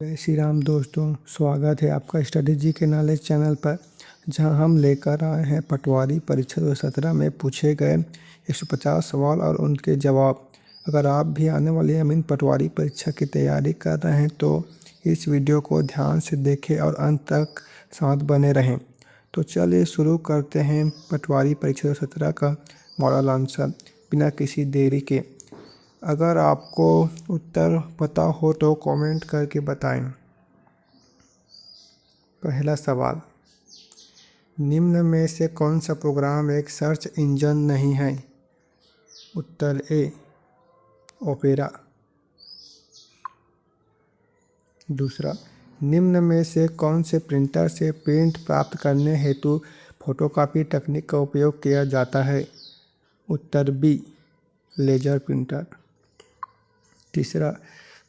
जय श्री राम दोस्तों, स्वागत है आपका स्टडी जी के नॉलेज चैनल पर, जहां हम लेकर आए हैं पटवारी परीक्षा 2017 में पूछे गए 150 सवाल और उनके जवाब। अगर आप भी आने वाली अमीन पटवारी परीक्षा की तैयारी कर रहे हैं तो इस वीडियो को ध्यान से देखें और अंत तक साथ बने रहें। तो चलिए शुरू करते हैं पटवारी परीक्षा 2017 का मॉडल आंसर बिना किसी देरी के। अगर आपको उत्तर पता हो तो कमेंट करके बताएं। पहला सवाल, निम्न में से कौन सा प्रोग्राम एक सर्च इंजन नहीं है? उत्तर ए, ओपेरा। दूसरा, निम्न में से कौन से प्रिंटर से प्रिंट प्राप्त करने हेतु फोटोकॉपी तकनीक का उपयोग किया जाता है? उत्तर बी, लेजर प्रिंटर। तीसरा,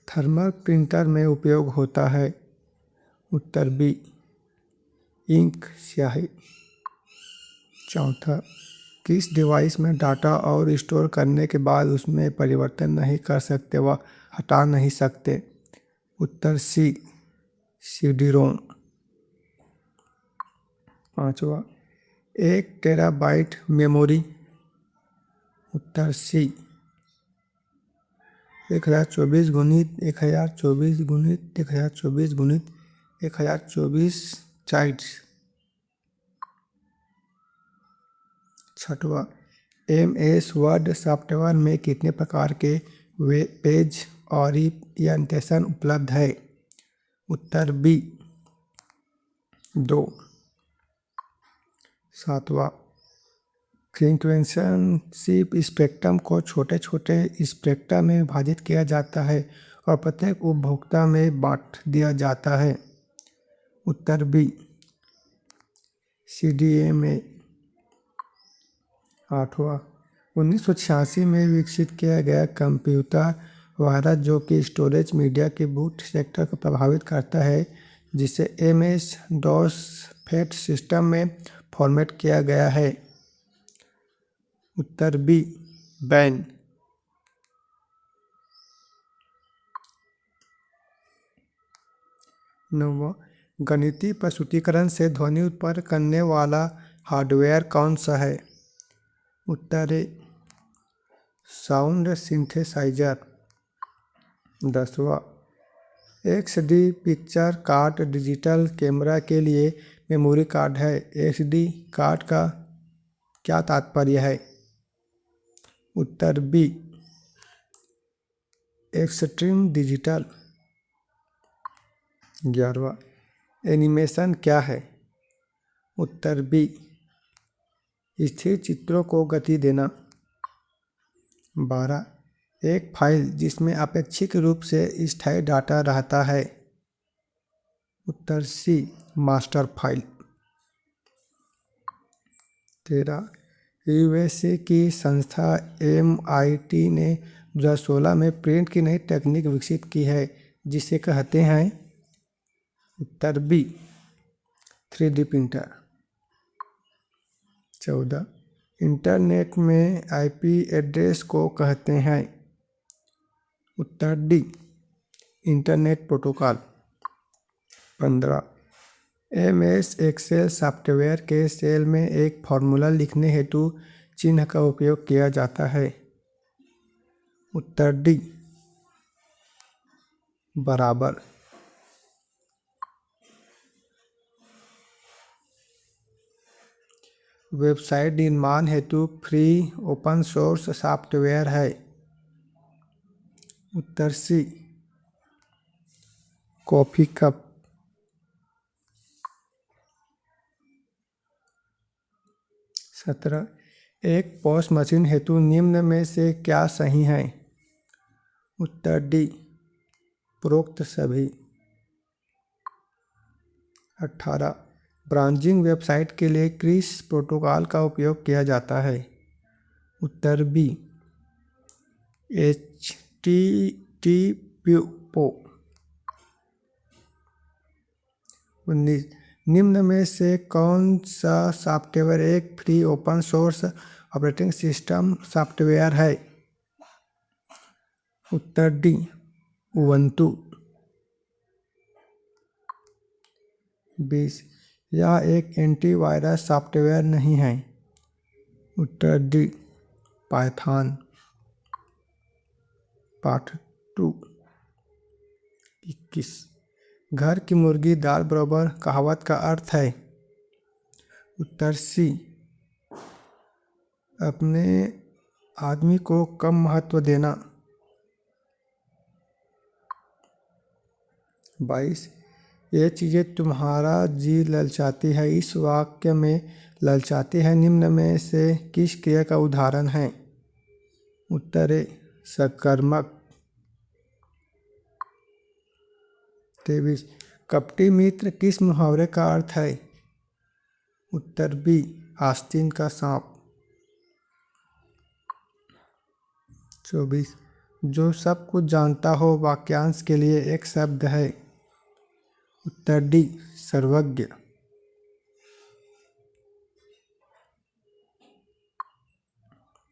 थर्मल प्रिंटर में उपयोग होता है? उत्तर बी, इंक स्याही। चौथा, किस डिवाइस में डाटा और स्टोर करने के बाद उसमें परिवर्तन नहीं कर सकते व हटा नहीं सकते? उत्तर सी, सीडी रोम। पांचवा, 1 टेराबाइट मेमोरी? उत्तर सी, 1024 गुणित 1024 गुणित 1024 गुणित 1024 चाइट्स। छठवा, MS वर्ड सॉफ्टवेयर में कितने प्रकार के पेज ओरिएंटेशन उपलब्ध है? उत्तर बी, 2। सातवां, फ्रीक्वेंसी स्पेक्ट्रम को छोटे छोटे स्पेक्ट्रम में विभाजित किया जाता है और प्रत्येक उपभोक्ता में बांट दिया जाता है? उत्तर बी, CDMA। आठवां, 1986 में विकसित किया गया कंप्यूटर वायरस जो कि स्टोरेज मीडिया के बूट सेक्टर को प्रभावित करता है, जिसे MS-DOS फेट सिस्टम में फॉर्मेट किया गया है? उत्तर बी, बैन। नौवां, गणितीय प्रस्तुतीकरण से ध्वनि उत्पन्न करने वाला हार्डवेयर कौन सा है? उत्तर ए, साउंड सिंथेसाइजर। 10वां, XD picture card digital camera के लिए मेमोरी कार्ड है। XD कार्ड का क्या तात्पर्य है? उत्तर बी, एक्सट्रीम डिजिटल। 11वां, एनिमेशन क्या है? उत्तर बी, स्थिर चित्रों को गति देना। 12, एक फाइल जिसमें अपेक्षित रूप से स्थायी डाटा रहता है? उत्तर सी, मास्टर फाइल। 13, USA की संस्था MIT ने 2016 में प्रिंट की नई तकनीक विकसित की है, जिसे कहते हैं? उत्तर बी, 3D प्रिंटर। 14, इंटरनेट में IP एड्रेस को कहते हैं? उत्तर D, internet protocol. 15, MS Excel software के सेल में एक फॉर्मूला लिखने हेतु चिन्ह का उपयोग किया जाता है? उत्तर डी, बराबर। वेबसाइट निर्माण हेतु फ्री ओपन सोर्स सॉफ्टवेयर है? उत्तर सी, कॉफी कप। 17, एक पॉस मशीन हेतु निम्न में से क्या सही है? उत्तर डी, उपरोक्त सभी। 18, ब्राउजिंग वेबसाइट के लिए किस प्रोटोकॉल का उपयोग किया जाता है? उत्तर बी, HTTP। 19, निम्न में से कौन सा सॉफ्टवेयर एक free open source operating system software है? उत्तर डी, उबंटू। 20 यह एक एंटीवायरस सॉफ्टवेयर नहीं है। उत्तर डी पाइथन। पाठ 2। 21 घर की मुर्गी दाल बराबर कहावत का अर्थ है। उत्तर सी अपने आदमी को कम महत्व देना। 22 ये चीज़ें तुम्हारा जी ललचाती है। इस वाक्य में ललचाती है निम्न में से किस क्रिया का उदाहरण है। उत्तर ए सकर्मक। 23 कपटी मित्र किस मुहावरे का अर्थ है। उत्तर बी आस्तीन का सांप। 24 जो सब कुछ जानता हो वाक्यांश के लिए एक शब्द है। उत्तर डी सर्वज्ञ।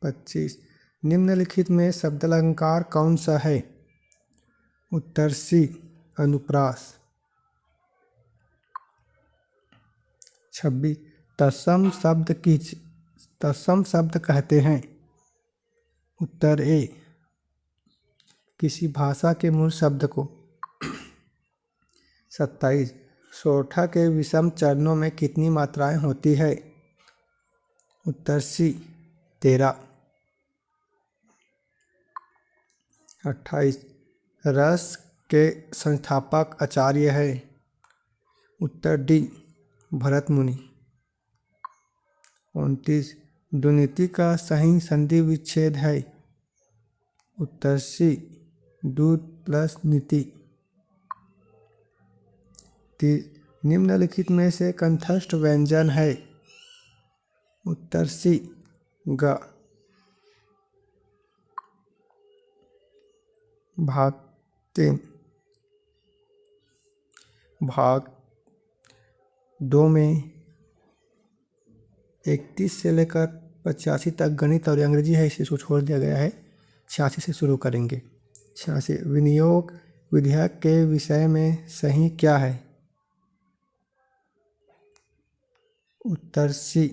25 निम्नलिखित में शब्दालंकार कौन सा है। उत्तर सी अनुप्रास। 26 तत्सम शब्द कहते हैं। उत्तर ए किसी भाषा के मूल शब्द को। 27 सोरठा के विषम चरणों में कितनी मात्राएं होती है। उत्तर सी 13। 28 रस के संस्थापक आचार्य है। उत्तर डी भरत मुनि। 29 दुर्नीति का सही संधि विच्छेद है। उत्तर सी दूध प्लस नीति। 30 निम्नलिखित में से कंठस्थ व्यंजन है। उत्तर सी ग। भाग 3 भाग 2 में 31 से लेकर 85 तक गणित और अंग्रेजी है, इसे छोड़ दिया गया है। 86 से शुरू करेंगे। 86 विनियोग विधेयक के विषय में सही क्या है। उत्तर सी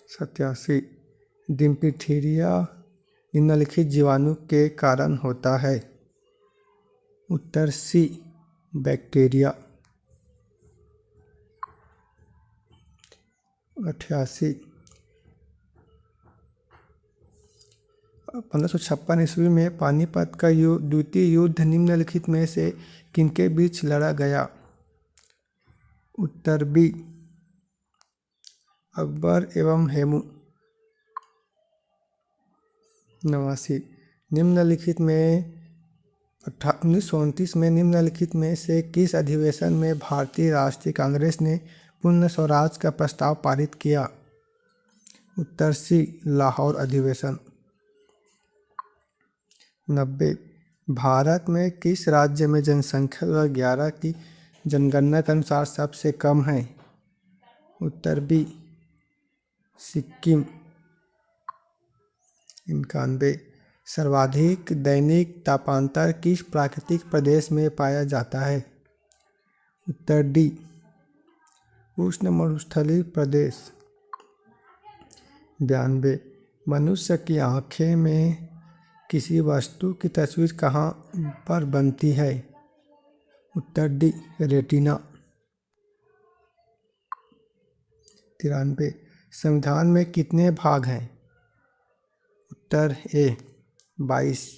87 डिम्पीथीरिया निम्नलिखित जीवाणु के कारण होता है। उत्तर सी बैक्टीरिया। 88 1556 ईस्वी में पानीपत का द्वितीय युद्ध निम्नलिखित में से किनके बीच लड़ा गया। उत्तर बी अकबर एवं हेमू। 89 निम्नलिखित में 1929 में निम्नलिखित में से किस अधिवेशन में भारतीय राष्ट्रीय कांग्रेस ने पूर्ण स्वराज का प्रस्ताव पारित किया। उत्तर सी लाहौर अधिवेशन। 90 भारत में किस राज्य में जनसंख्या 2011 की जनगणना के अनुसार सबसे कम है। उत्तर बी सिक्किम। 91 सर्वाधिक दैनिक तापांतर किस प्राकृतिक प्रदेश में पाया जाता है। उत्तर डी उष्ण मरुस्थलीय प्रदेश। 92 मनुष्य की आँखें में किसी वस्तु की तस्वीर कहाँ पर बनती है। उत्तर डी रेटिना। 93 संविधान में कितने भाग हैं। उत्तर ए 22।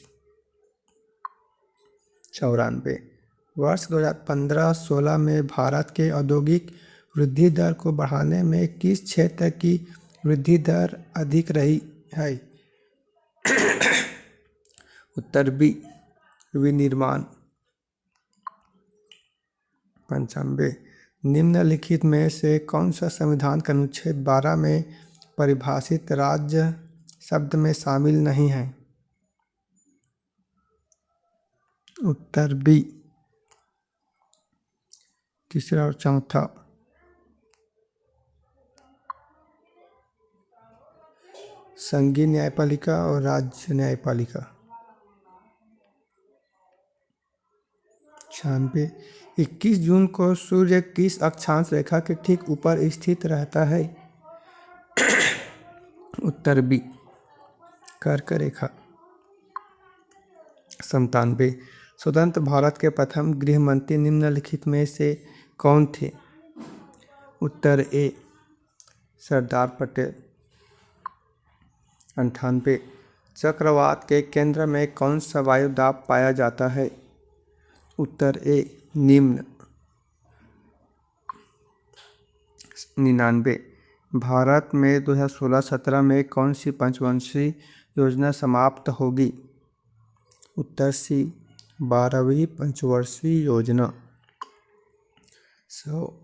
94 वर्ष 2015-16 में भारत के औद्योगिक वृद्धि दर को बढ़ाने में किस क्षेत्र की वृद्धि दर अधिक रही है। उत्तर बी विनिर्माण। 95 निम्नलिखित में से कौन सा संविधान का अनुच्छेद 12 में परिभाषित राज्य शब्द में शामिल नहीं है। उत्तर बी तीसरा और चौथा। संघीय न्यायपालिका और राज्य न्यायपालिका। 96। 21 जून को सूर्य किस अक्षांश रेखा के ठीक ऊपर स्थित रहता है? उत्तर बी, कर्क रेखा। 97। स्वतंत्र भारत के प्रथम गृह मंत्री निम्नलिखित में से कौन थे? उत्तर ए, सरदार पटेल। 98। चक्रवात के केंद्र में कौन सा वायुदाब पाया जाता है? उत्तर ए, निम्न। 99। भारत में 2016-17 में कौन सी पंचवंशीय योजना समाप्त होगी? उत्तर सी, 12वीं पंचवर्षीय योजना। 100।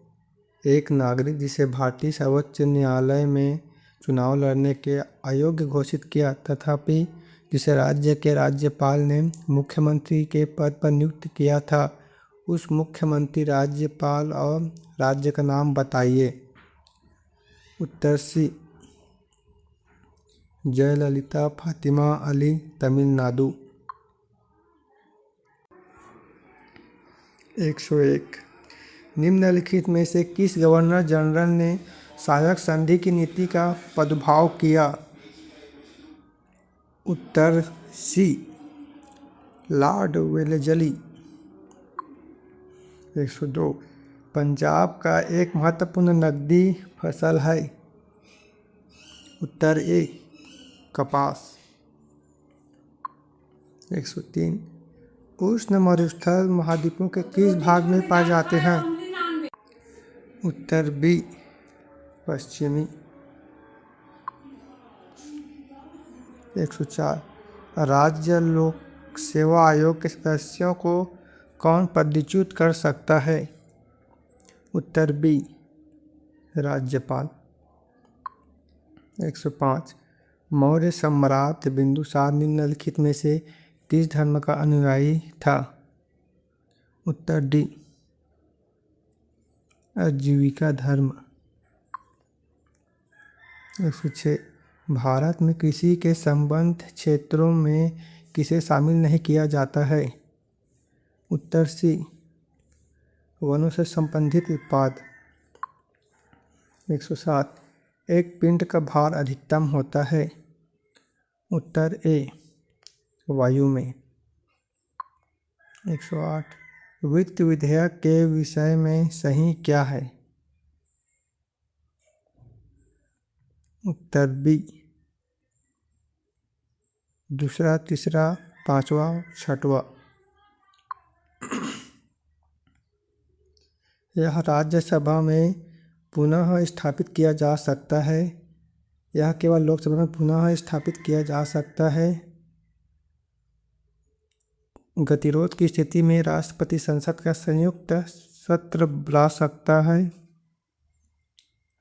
एक नागरिक जिसे भारतीय सर्वोच्च न्यायालय में चुनाव लड़ने के अयोग्य घोषित किया तथापि जिसे राज्य के राज्यपाल ने मुख्यमंत्री के पद पर नियुक्त किया था, उस मुख्यमंत्री, राज्यपाल और राज्य का नाम बताइए। उत्तर सी, जयललिता फातिमा अली, तमिलनाडु। 101। निम्नलिखित में से किस गवर्नर जनरल ने सहायक संधि की नीति का पदभाव किया? उत्तर सी, लॉर्ड वेलेस्ली। 102। पंजाब का एक महत्वपूर्ण नकदी फसल है? उत्तर ए, कपास। 103। उष्ण मरुस्थल महाद्वीपों के किस भाग में पाए जाते हैं? उत्तर बी, पश्चिमी। 104। राज्य लोक सेवा आयोग के सदस्यों को कौन पदच्युत कर सकता है? उत्तर बी, राज्यपाल। 105। मौर्य सम्राट बिंदुसार निम्नलिखित में से किस धर्म का अनुयायी था? उत्तर डी, आजीविका धर्म। 106। भारत में कृषि के संबद्ध क्षेत्रों में किसे शामिल नहीं किया जाता है? उत्तर सी, वनों से संबंधित उत्पाद। 107। एक पिंड का भार अधिकतम होता है? उत्तर ए, वायु में। 108। वित्त विधेयक के विषय में सही क्या है? उत्तर बी, दूसरा, तीसरा, पांचवा, छठवा। यह राज्यसभा में पुनः स्थापित किया जा सकता है। यह केवल लोकसभा में पुनः स्थापित किया जा सकता है। गतिरोध की स्थिति में राष्ट्रपति संसद का संयुक्त सत्र बुला सकता है।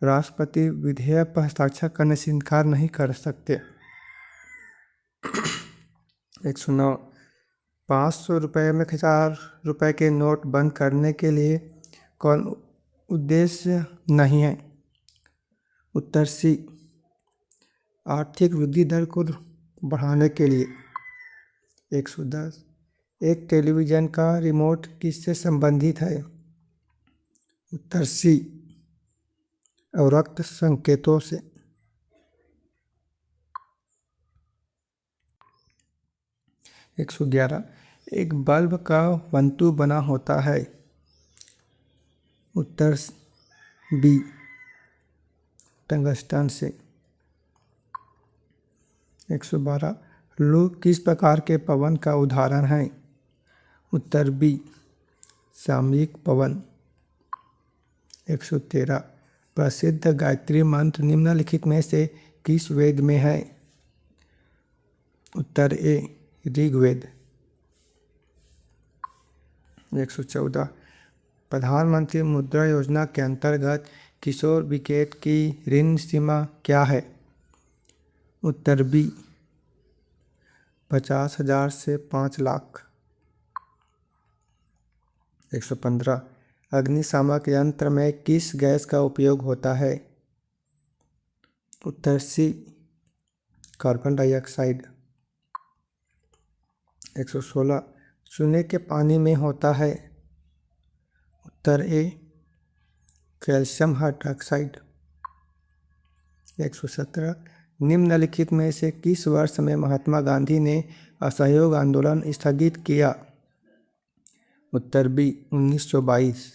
राष्ट्रपति विधेयक पर हस्ताक्षर करने से इनकार नहीं कर सकते। 109। 500 रुपये में 1000 रुपये के नोट बंद करने के लिए कौन उद्देश्य नहीं है? उत्तर सी, आर्थिक वृद्धि दर को बढ़ाने के लिए। 110। एक टेलीविज़न का रिमोट किससे संबंधित है? उत्तर सी, अवरक्त संकेतों से। 111। एक बल्ब का वस्तु बना होता है? उत्तर बी, टंगस्टन से। 112। लू किस प्रकार के पवन का उदाहरण है? उत्तर बी, सामयिक पवन। 113। प्रसिद्ध गायत्री मंत्र निम्नलिखित में से किस वेद में है? उत्तर ए, ऋग्वेद। 114। प्रधानमंत्री मुद्रा योजना के अंतर्गत किशोर विकेट की ऋण सीमा क्या है? उत्तर बी, 50,000 से 5 लाख। 115। अग्निशामक यंत्र में किस गैस का उपयोग होता है? उत्तर सी, कार्बन डाइऑक्साइड। 116। चूने के पानी में होता है? उत्तर ए कैल्शियम हाइड्रॉक्साइड। 117 निम्नलिखित में से किस वर्ष में महात्मा गांधी ने असहयोग आंदोलन स्थगित किया? उत्तर बी 1922।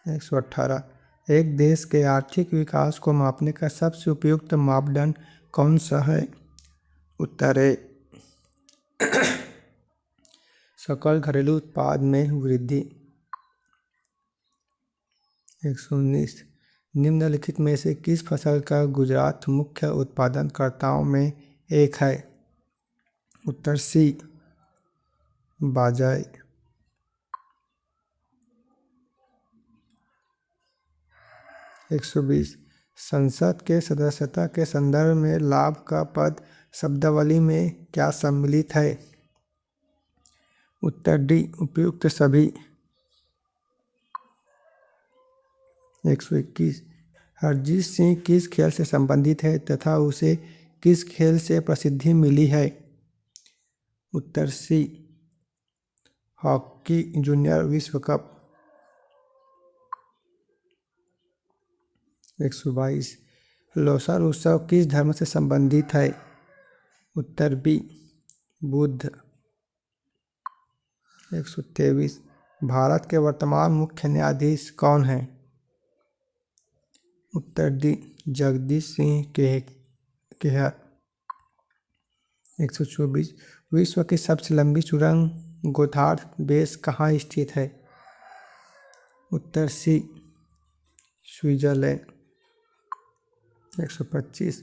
118 एक देश के आर्थिक विकास को मापने का सबसे उपयुक्त मापदंड कौन सा है? उत्तर ए सकल घरेलू उत्पाद में वृद्धि। 119 निम्नलिखित में से किस फसल का गुजरात मुख्य उत्पादनकर्ताओं में एक है? उत्तर सी बाजरा। 120 संसद के सदस्यता के संदर्भ में लाभ का पद शब्दावली में क्या सम्मिलित है? उत्तर डी उपयुक्त सभी। 121 हरजीत सिंह किस खेल से संबंधित है तथा उसे किस खेल से प्रसिद्धि मिली है? उत्तर सी हॉकी जूनियर विश्व कप। 122 लोसर उत्सव किस धर्म से संबंधित है? उत्तर बी बुद्ध। 123 भारत के वर्तमान मुख्य न्यायाधीश कौन हैं? उत्तर डी जगदीश सिंह केहर। 124 विश्व की सबसे लंबी सुरंग गोथार्ड बेस कहाँ स्थित है? उत्तर सी स्विट्जरलैंड। 125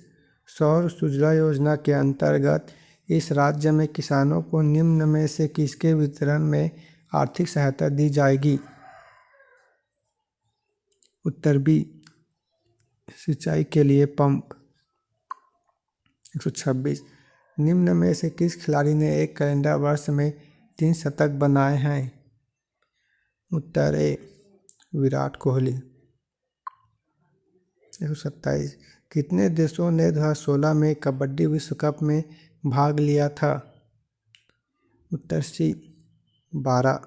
सौर सूजला योजना के अंतर्गत इस राज्य में किसानों को निम्न में से किसके वितरण में आर्थिक सहायता दी जाएगी? उत्तर बी सिंचाई के लिए पंप। 126 निम्न में से किस खिलाड़ी ने एक कैलेंडर वर्ष में 3 शतक बनाए हैं? उत्तर ए विराट कोहली। 127 कितने देशों ने 2016 में कबड्डी विश्व कप में भाग लिया था? उत्तर सी 12।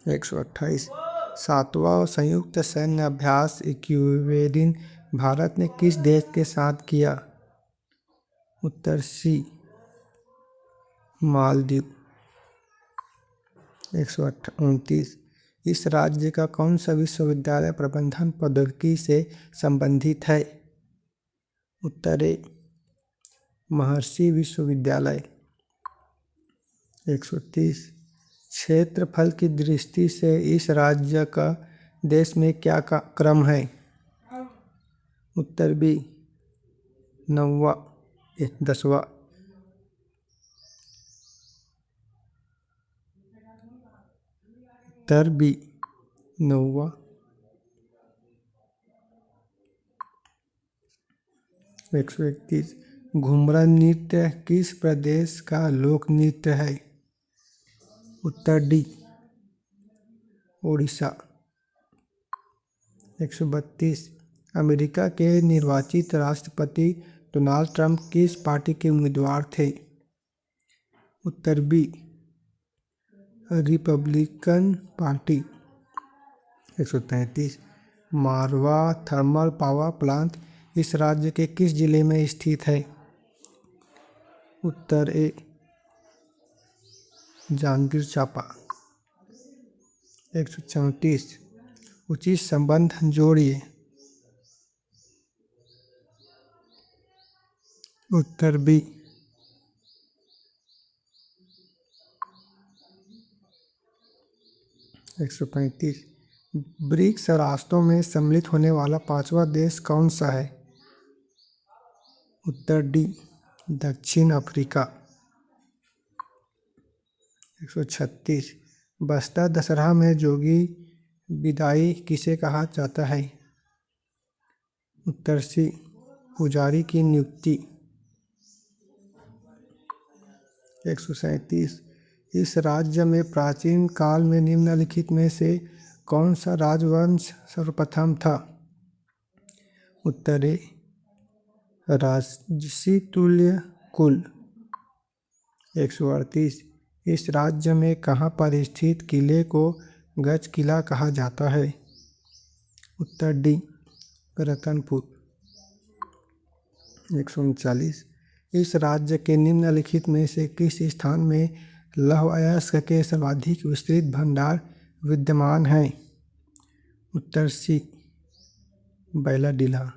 128 सातवां संयुक्त सैन्य अभ्यास इक्वेडोर भारत ने किस देश के साथ किया? उत्तर सी मालदीव। 129 इस राज्य का कौन सा विश्वविद्यालय प्रबंधन प्रौद्योगिकी से संबंधित है? उत्तर ए महर्षि विश्वविद्यालय। 130 क्षेत्रफल की दृष्टि से इस राज्य का देश में क्या क्रम है? उत्तर बी 10वां। उत्तर बी 9वां। 131 घुमरा नृत्य किस प्रदेश का लोक नृत्य है? उत्तर डी ओडिशा। 132 अमेरिका के निर्वाचित राष्ट्रपति डोनाल्ड ट्रंप किस पार्टी के उम्मीदवार थे? उत्तर बी रिपब्लिकन पार्टी। 133 मारवा थर्मल पावर प्लांट इस राज्य के किस जिले में स्थित है? उत्तर ए जांजगीर चांपा। 134 उचित संबंध जोड़िए। उत्तर बी 135 ब्रिक्स राष्ट्रों में सम्मिलित होने वाला 5वां देश कौन सा है? उत्तर डी दक्षिण अफ्रीका। 136 बस्तर दशहरा में जोगी बिदाई किसे कहा जाता है? उत्तर सी पुजारी की नियुक्ति। 137 इस राज्य में प्राचीन काल में निम्नलिखित में से कौन सा राजवंश सर्वप्रथम था? उत्तर ए राजसी तुल्य कुल। 138 इस राज्य में कहाँ पर स्थित किले को गज किला कहा जाता है? उत्तर डी रतनपुर। 139। इस राज्य के निम्नलिखित में से किस स्थान में लौह अयस्क के सर्वाधिक विस्तृत भंडार विद्यमान हैं? उत्तर सी बैलाडीला।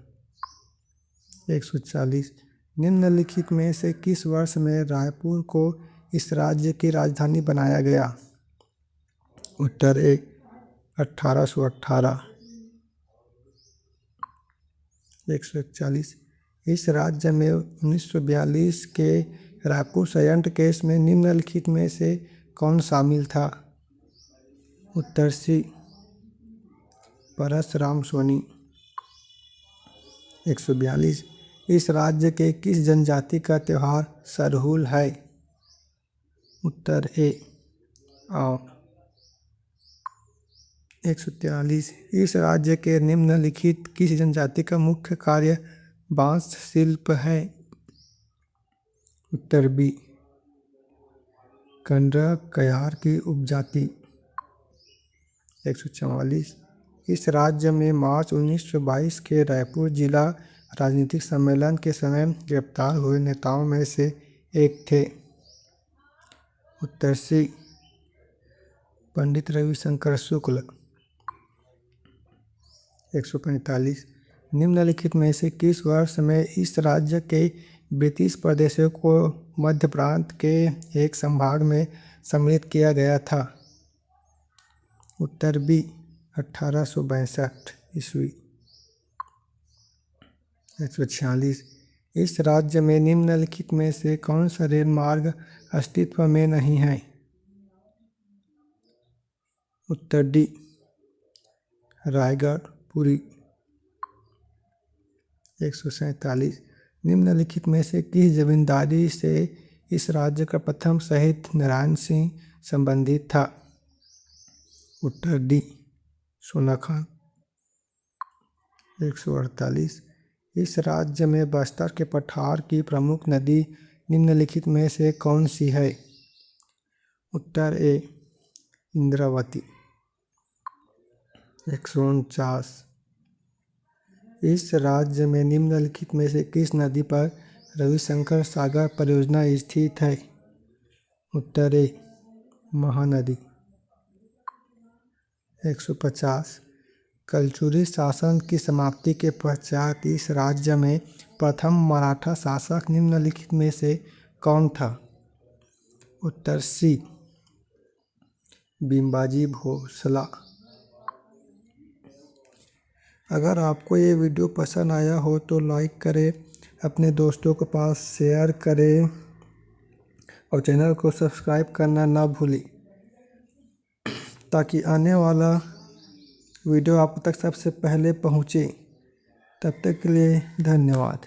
140। निम्नलिखित में से किस वर्ष में रायपुर को इस राज्य की राजधानी बनाया गया? उत्तर ए 1818। 141। इस राज्य में 1942 के रायपुर संयंत्र केस में निम्नलिखित में से कौन शामिल था? उत्तर सी परशुराम सोनी। 142। इस राज्य के किस जनजाति का त्यौहार सरहुल है? उत्तर ए आओ। 143। इस राज्य के निम्नलिखित किस जनजाति का मुख्य कार्य बांस शिल्प है? उत्तर बी कंडरा कयार की उपजाति। 144। इस राज्य में मार्च 1922 के रायपुर जिला राजनीतिक सम्मेलन के समय गिरफ्तार हुए नेताओं में से एक थे। उत्तर सी पंडित रविशंकर शुक्ल। 145। निम्नलिखित में से किस वर्ष में इस राज्य के 32 प्रदेशों को मध्य प्रांत के एक संभाग में सम्मिलित किया गया था? उत्तर बी 1862 ईस्वी। 146। इस राज्य में निम्नलिखित में से कौन सा रेल मार्ग अस्तित्व में नहीं है? उत्तर डी रायगढ़ पुरी। 147। निम्नलिखित में से किस जमींदारी से इस राज्य का प्रथम शहीद नारायण सिंह संबंधित था? उत्तर डी सोना खान। 148। इस राज्य में बस्तर के पठार की प्रमुख नदी निम्नलिखित में से कौन सी है? उत्तर ए इंद्रावती। 149। इस राज्य में निम्नलिखित में से किस नदी पर रविशंकर सागर परियोजना स्थित है? उत्तर ए महानदी। 150। कलचुरी शासन की समाप्ति के पश्चात इस राज्य में प्रथम मराठा शासक निम्नलिखित में से कौन था? उत्तर सी बिंबाजी भोसला। अगर आपको ये वीडियो पसंद आया हो तो लाइक करें, अपने दोस्तों के पास शेयर करें और चैनल को सब्सक्राइब करना ना भूलें ताकि आने वाला वीडियो आप तक सबसे पहले पहुँचे। तब तक के लिए धन्यवाद।